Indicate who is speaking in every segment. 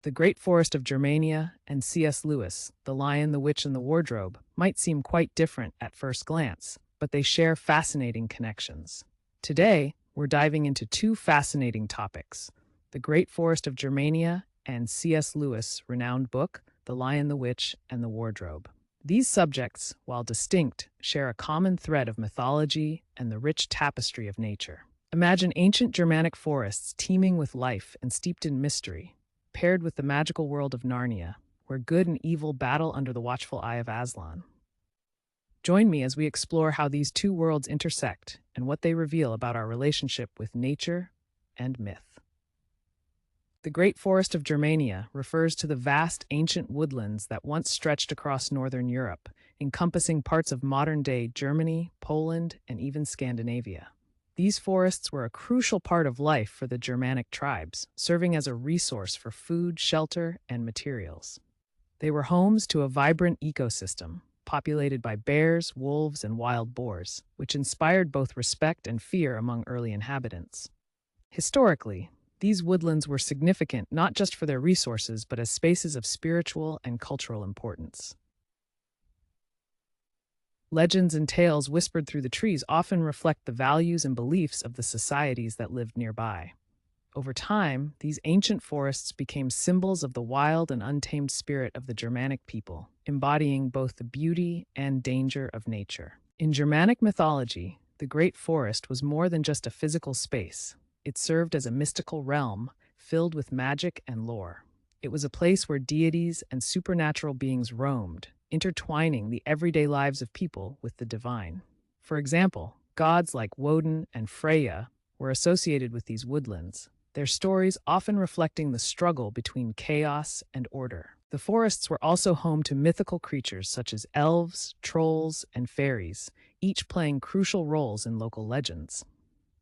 Speaker 1: The Great Forest of Germania and C.S. Lewis, The Lion, the Witch, and the Wardrobe, might seem quite different at first glance, but they share fascinating connections. Today, we're diving into two fascinating topics: The Great Forest of Germania and C.S. Lewis' renowned book, The Lion, the Witch, and the Wardrobe. These subjects, while distinct, share a common thread of mythology and the rich tapestry of nature. Imagine ancient Germanic forests teeming with life and steeped in mystery, paired with the magical world of Narnia, where good and evil battle under the watchful eye of Aslan. Join me as we explore how these two worlds intersect and what they reveal about our relationship with nature and myth. The Great Forest of Germania refers to the vast ancient woodlands that once stretched across northern Europe, encompassing parts of modern-day Germany, Poland, and even Scandinavia. These forests were a crucial part of life for the Germanic tribes, serving as a resource for food, shelter, and materials. They were homes to a vibrant ecosystem, populated by bears, wolves, and wild boars, which inspired both respect and fear among early inhabitants. Historically, these woodlands were significant not just for their resources, but as spaces of spiritual and cultural importance. Legends and tales whispered through the trees often reflect the values and beliefs of the societies that lived nearby. Over time, these ancient forests became symbols of the wild and untamed spirit of the Germanic people, embodying both the beauty and danger of nature. In Germanic mythology, the Great Forest was more than just a physical space. It served as a mystical realm filled with magic and lore. It was a place where deities and supernatural beings roamed, intertwining the everyday lives of people with the divine. For example, gods like Woden and Freya were associated with these woodlands, their stories often reflecting the struggle between chaos and order. The forests were also home to mythical creatures such as elves, trolls, and fairies, each playing crucial roles in local legends.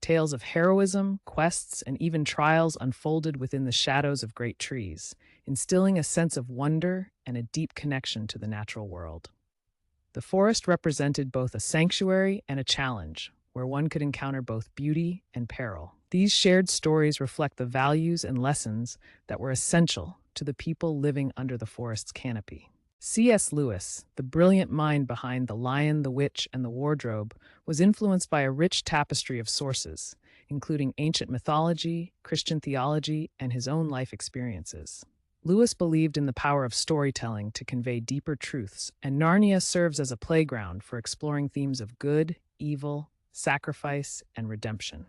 Speaker 1: Tales of heroism, quests, and even trials unfolded within the shadows of great trees, instilling a sense of wonder and a deep connection to the natural world. The forest represented both a sanctuary and a challenge, where one could encounter both beauty and peril. These shared stories reflect the values and lessons that were essential to the people living under the forest's canopy. C.S. Lewis, the brilliant mind behind The Lion, the Witch, and the Wardrobe, was influenced by a rich tapestry of sources, including ancient mythology, Christian theology, and his own life experiences. Lewis believed in the power of storytelling to convey deeper truths, and Narnia serves as a playground for exploring themes of good, evil, sacrifice, and redemption.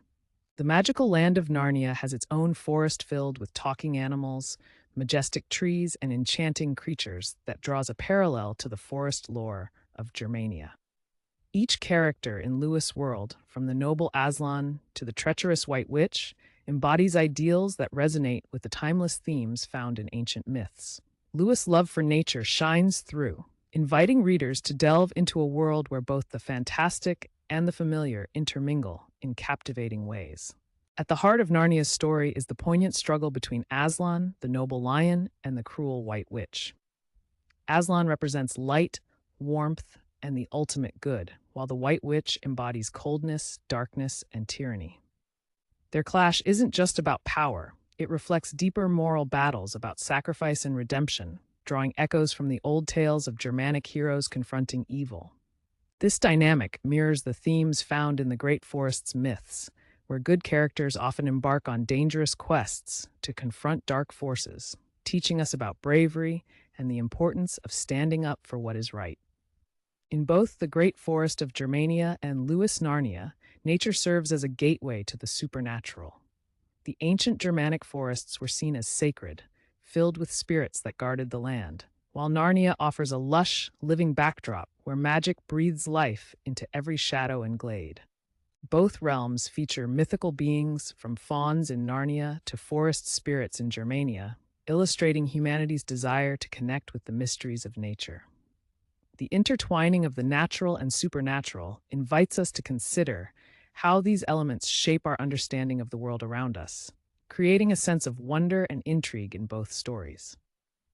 Speaker 1: The magical land of Narnia has its own forest filled with talking animals, majestic trees, and enchanting creatures that draws a parallel to the forest lore of Germania. Each character in Lewis' world, from the noble Aslan to the treacherous White Witch, embodies ideals that resonate with the timeless themes found in ancient myths. Lewis' love for nature shines through, inviting readers to delve into a world where both the fantastic and the familiar intermingle in captivating ways. At the heart of Narnia's story is the poignant struggle between Aslan, the noble lion, and the cruel White Witch. Aslan represents light, warmth, and the ultimate good, while the White Witch embodies coldness, darkness, and tyranny. Their clash isn't just about power, it reflects deeper moral battles about sacrifice and redemption, drawing echoes from the old tales of Germanic heroes confronting evil. This dynamic mirrors the themes found in the Great Forest's myths, where good characters often embark on dangerous quests to confront dark forces, teaching us about bravery and the importance of standing up for what is right. In both the Great Forest of Germania and Lewis' Narnia, nature serves as a gateway to the supernatural. The ancient Germanic forests were seen as sacred, filled with spirits that guarded the land, while Narnia offers a lush, living backdrop where magic breathes life into every shadow and glade. Both realms feature mythical beings, from fauns in Narnia to forest spirits in Germania, illustrating humanity's desire to connect with the mysteries of nature. The intertwining of the natural and supernatural invites us to consider how these elements shape our understanding of the world around us, creating a sense of wonder and intrigue in both stories.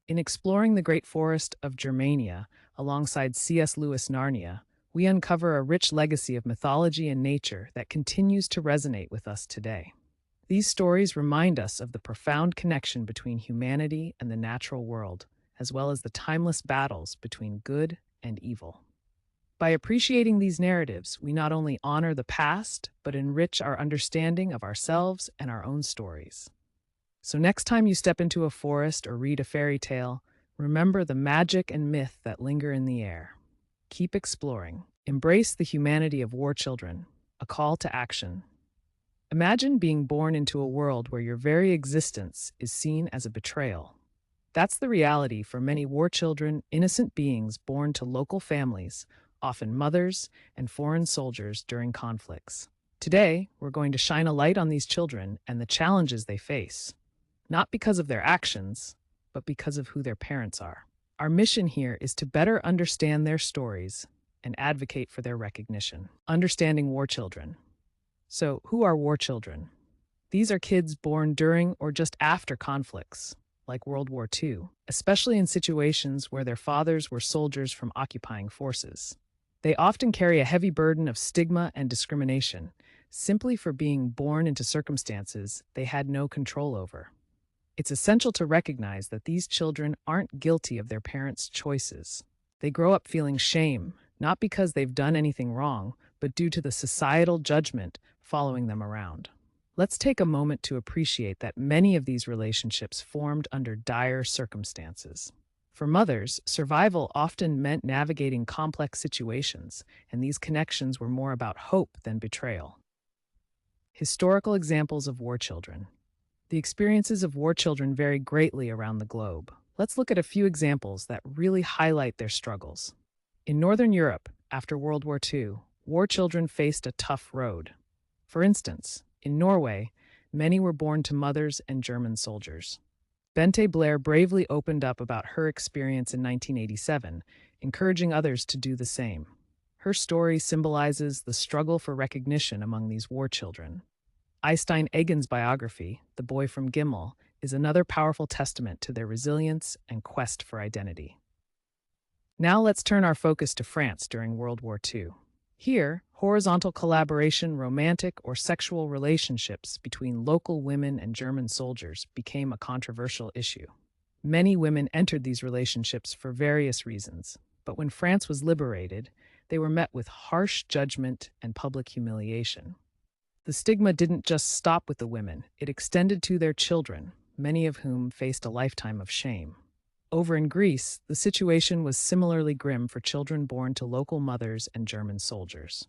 Speaker 1: In exploring the Great Forest of Germania alongside C.S. Lewis' Narnia, we uncover a rich legacy of mythology and nature that continues to resonate with us today. These stories remind us of the profound connection between humanity and the natural world, as well as the timeless battles between good and evil. By appreciating these narratives, we not only honor the past, but enrich our understanding of ourselves and our own stories. So, next time you step into a forest or read a fairy tale, remember the magic and myth that linger in the air. Keep exploring. Embrace the humanity of war children, a call to action. Imagine being born into a world where your very existence is seen as a betrayal. That's the reality for many war children, innocent beings born to local families, often mothers and foreign soldiers during conflicts. Today, we're going to shine a light on these children and the challenges they face, not because of their actions, but because of who their parents are. Our mission here is to better understand their stories and advocate for their recognition. Understanding war children. So, who are war children? These are kids born during or just after conflicts, like World War II, especially in situations where their fathers were soldiers from occupying forces. They often carry a heavy burden of stigma and discrimination, simply for being born into circumstances they had no control over. It's essential to recognize that these children aren't guilty of their parents' choices. They grow up feeling shame, not because they've done anything wrong, but due to the societal judgment following them around. Let's take a moment to appreciate that many of these relationships formed under dire circumstances. For mothers, survival often meant navigating complex situations, and these connections were more about hope than betrayal. Historical examples of war children. The experiences of war children vary greatly around the globe. Let's look at a few examples that really highlight their struggles. In Northern Europe, after World War II, war children faced a tough road. For instance, in Norway, many were born to mothers and German soldiers. Bente Blair bravely opened up about her experience in 1987, encouraging others to do the same. Her story symbolizes the struggle for recognition among these war children. Eystein Eggen's biography, The Boy from Gimel, is another powerful testament to their resilience and quest for identity. Now let's turn our focus to France during World War II. Here, horizontal collaboration, romantic or sexual relationships between local women and German soldiers became a controversial issue. Many women entered these relationships for various reasons, but when France was liberated, they were met with harsh judgment and public humiliation. The stigma didn't just stop with the women, it extended to their children, many of whom faced a lifetime of shame. Over in Greece, the situation was similarly grim for children born to local mothers and German soldiers.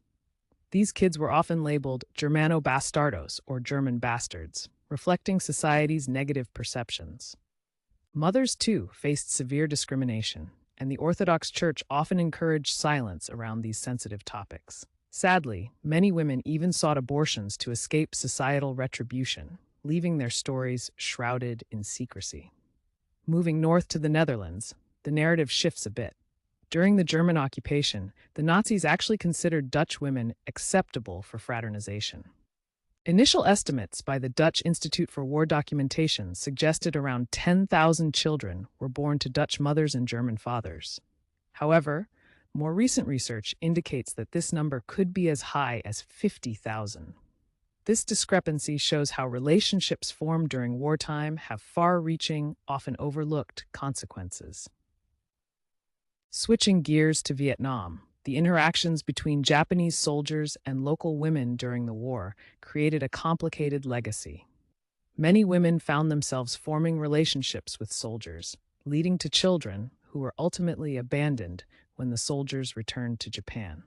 Speaker 1: These kids were often labeled Germano-bastardos, or German bastards, reflecting society's negative perceptions. Mothers, too, faced severe discrimination, and the Orthodox Church often encouraged silence around these sensitive topics. Sadly, many women even sought abortions to escape societal retribution, leaving their stories shrouded in secrecy. Moving north to the Netherlands, the narrative shifts a bit. During the German occupation, the Nazis actually considered Dutch women acceptable for fraternization. Initial estimates by the Dutch Institute for War Documentation suggested around 10,000 children were born to Dutch mothers and German fathers. However, more recent research indicates that this number could be as high as 50,000. This discrepancy shows how relationships formed during wartime have far-reaching, often overlooked consequences. Switching gears to Vietnam, the interactions between Japanese soldiers and local women during the war created a complicated legacy. Many women found themselves forming relationships with soldiers, leading to children who were ultimately abandoned when the soldiers returned to Japan.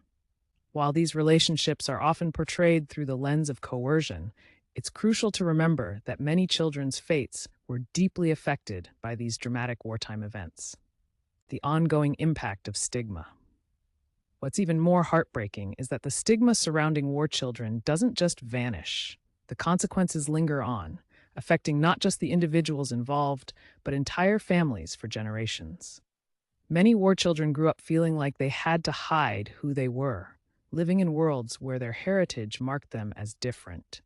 Speaker 1: While these relationships are often portrayed through the lens of coercion, it's crucial to remember that many children's fates were deeply affected by these dramatic wartime events. The ongoing impact of stigma. What's even more heartbreaking is that the stigma surrounding war children doesn't just vanish. The consequences linger on, affecting not just the individuals involved, but entire families for generations. Many war children grew up feeling like they had to hide who they were, living in worlds where their heritage marked them as different.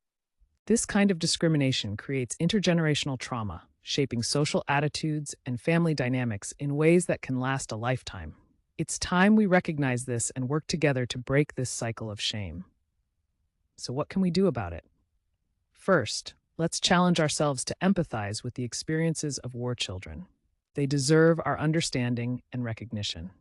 Speaker 1: This kind of discrimination creates intergenerational trauma, shaping social attitudes and family dynamics in ways that can last a lifetime. It's time we recognize this and work together to break this cycle of shame. So what can we do about it? First, Let's challenge ourselves to empathize with the experiences of war children. They deserve our understanding and recognition.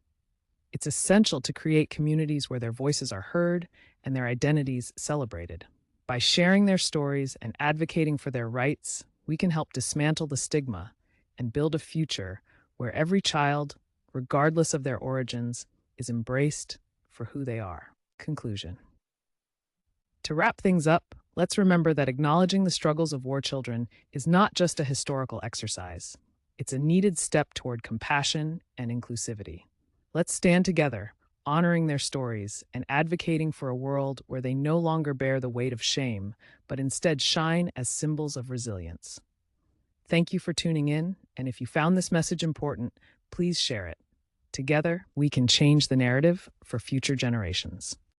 Speaker 1: It's essential to create communities where their voices are heard and their identities celebrated. By sharing their stories and advocating for their rights, we can help dismantle the stigma and build a future where every child, regardless of their origins, is embraced for who they are. Conclusion. To wrap things up, let's remember that acknowledging the struggles of war children is not just a historical exercise. It's a needed step toward compassion and inclusivity. Let's stand together, honoring their stories and advocating for a world where they no longer bear the weight of shame, but instead shine as symbols of resilience. Thank you for tuning in, and if you found this message important, please share it. Together, we can change the narrative for future generations.